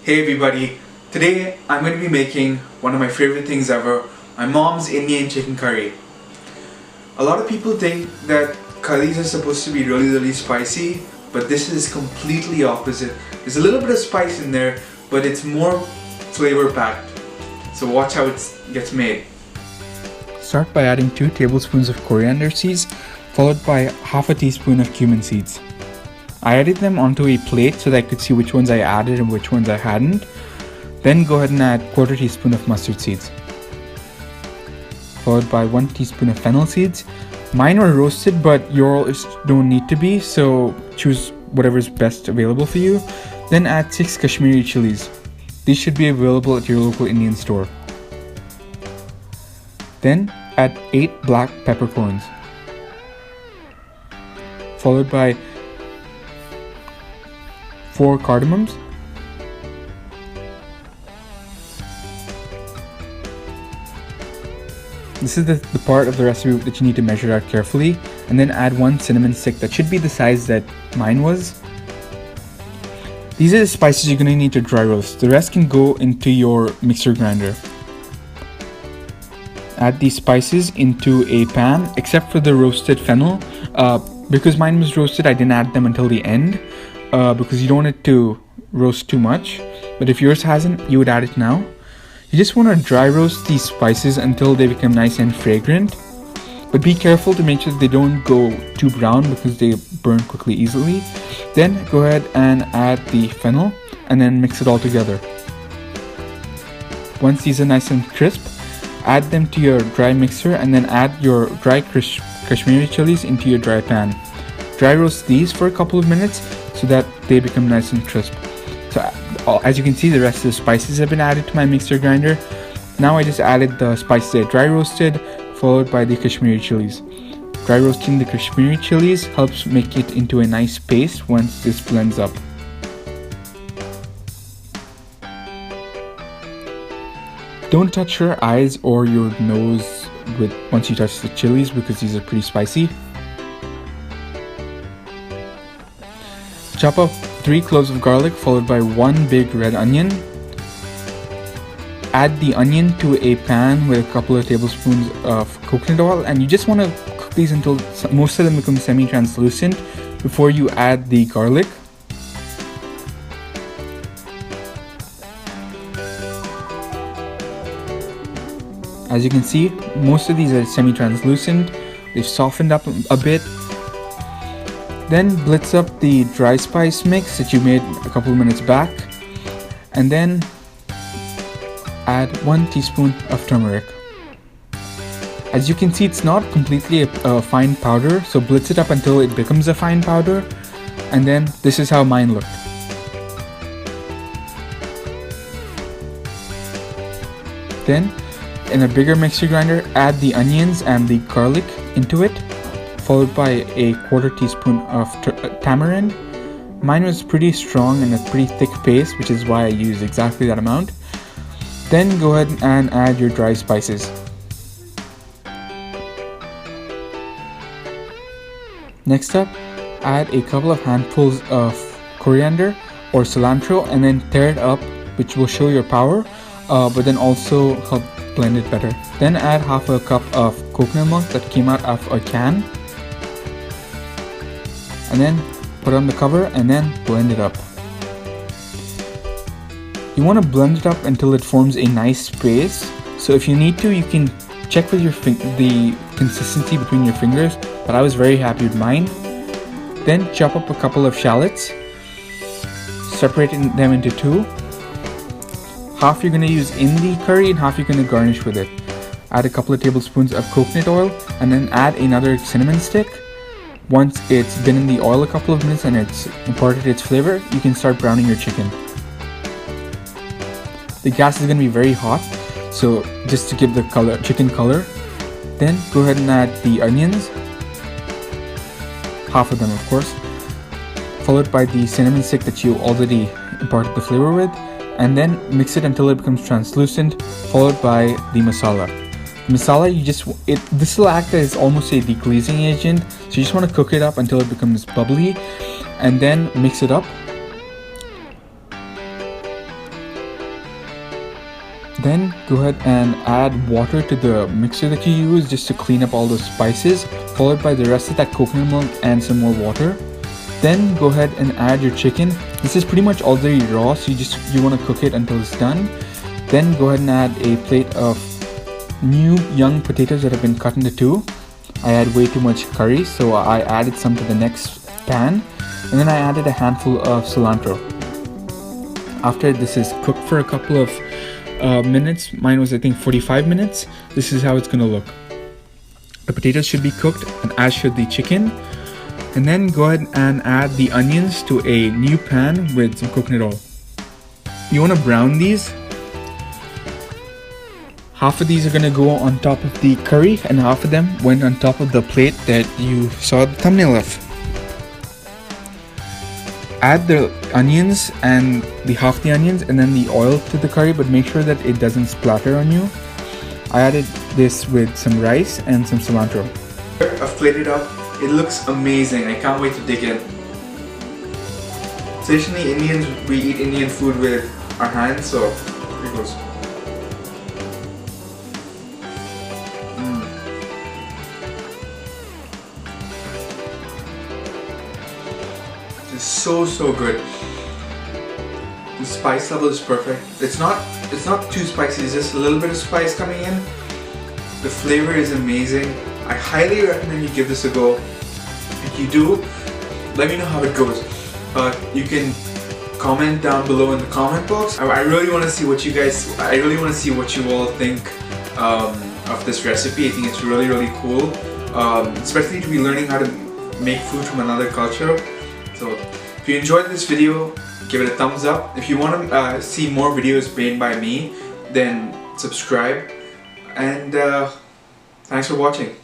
Hey everybody, today I'm going to be making one of my favorite things ever, my mom's Indian chicken curry. A lot of people think that curries are supposed to be really spicy, but this is completely opposite. There's a little bit of spice in there, but it's more flavor packed. So watch how it gets made. Start by adding 2 tablespoons of coriander seeds, followed by half a teaspoon of cumin seeds. I added them onto a plate so that I could see which ones I added and which ones I hadn't. Then go ahead and add 1/4 teaspoon of mustard seeds, followed by 1 teaspoon of fennel seeds. Mine were roasted, but yours don't need to be, so choose whatever is best available for you. Then add 6 Kashmiri chilies. These should be available at your local Indian store. Then add 8 black peppercorns, followed by 4 cardamoms, this is the part of the recipe that you need to measure out carefully, and then add 1 cinnamon stick that should be the size that mine was. These are the spices you're going to need to dry roast. The rest can go into your mixer grinder. Add these spices into a pan, except for the roasted fennel. Because mine was roasted, I didn't add them until the end. Because you don't want it to roast too much, but if yours hasn't, you would add it now. You just want to dry roast these spices until they become nice and fragrant, but be careful to make sure that they don't go too brown because they burn quickly easily. Then go ahead and add the fennel and then mix it all together. Once these are nice and crisp, add them to your dry mixer and then add your dry Kashmiri chilies into your dry pan. Dry roast these for a couple of minutes so that they become nice and crisp. So as you can see, the rest of the spices have been added to my mixer grinder. Now I just added the spices I dry roasted, followed by the Kashmiri chilies. Dry roasting the Kashmiri chilies helps make it into a nice paste once this blends up. Don't touch your eyes or your nose once you touch the chilies because these are pretty spicy. Chop up 3 cloves of garlic followed by 1 big red onion. Add the onion to a pan with a couple of tablespoons of coconut oil, and you just want to cook these until most of them become semi-translucent before you add the garlic. As you can see, most of these are semi-translucent. They've softened up a bit. Then blitz up the dry spice mix that you made a couple of minutes back, and then add 1 teaspoon of turmeric. As you can see, it's not completely a fine powder, so blitz it up until it becomes a fine powder, and then this is how mine looked. Then in a bigger mixer grinder, add the onions and the garlic into it, followed by a 1/4 teaspoon of tamarind. Mine was pretty strong and a pretty thick paste, which is why I used exactly that amount. Then go ahead and add your dry spices. Next up, add a couple of handfuls of coriander or cilantro and then tear it up, which will show your power, but then also help blend it better. Then add half a cup of coconut milk that came out of a can, and then put on the cover and then blend it up. You want to blend it up until it forms a nice paste. So if you need to, you can check with the consistency between your fingers, but I was very happy with mine. Then chop up a couple of shallots, separating them into 2. Half you're going to use in the curry and half you're going to garnish with it. Add a couple of tablespoons of coconut oil and then add another cinnamon stick. Once it's been in the oil a couple of minutes and it's imparted its flavor, you can start browning your chicken. The gas is going to be very hot, so just to give the chicken color. Then go ahead and add the onions, half of them of course, followed by the cinnamon stick that you already imparted the flavor with, and then mix it until it becomes translucent, followed by the masala. Masala, this will act as almost a deglazing agent, so you just want to cook it up until it becomes bubbly, and then mix it up. Then go ahead and add water to the mixer that you use just to clean up all those spices, followed by the rest of that coconut milk and some more water. Then go ahead and add your chicken. This is pretty much already raw, so you want to cook it until it's done. Then go ahead and add a plate of new young potatoes that have been cut into two. I had way too much curry, so I added some to the next pan, and then I added a handful of cilantro. After this is cooked for a couple of minutes, mine was I think 45 minutes, this is how it's gonna look. The potatoes should be cooked, and as should the chicken. And then go ahead and add the onions to a new pan with some coconut oil. You want to brown these. Half of these are going to go on top of the curry, and half of them went on top of the plate that you saw the thumbnail of. Add the onions and half the onions and then the oil to the curry, but make sure that it doesn't splatter on you. I added this with some rice and some cilantro. I've plated it up. It looks amazing. I can't wait to dig in. Traditionally, Indians, we eat Indian food with our hands, so here it goes. It's so good. The spice level is perfect. It's not too spicy. It's just a little bit of spice coming in. The flavor is amazing. I highly recommend you give this a go. If you do, let me know how it goes. You can comment down below in the comment box. I really want to see what you all think of this recipe. I think it's really cool, especially to be learning how to make food from another culture. So if you enjoyed this video, give it a thumbs up. If you want to see more videos made by me, then subscribe, and thanks for watching.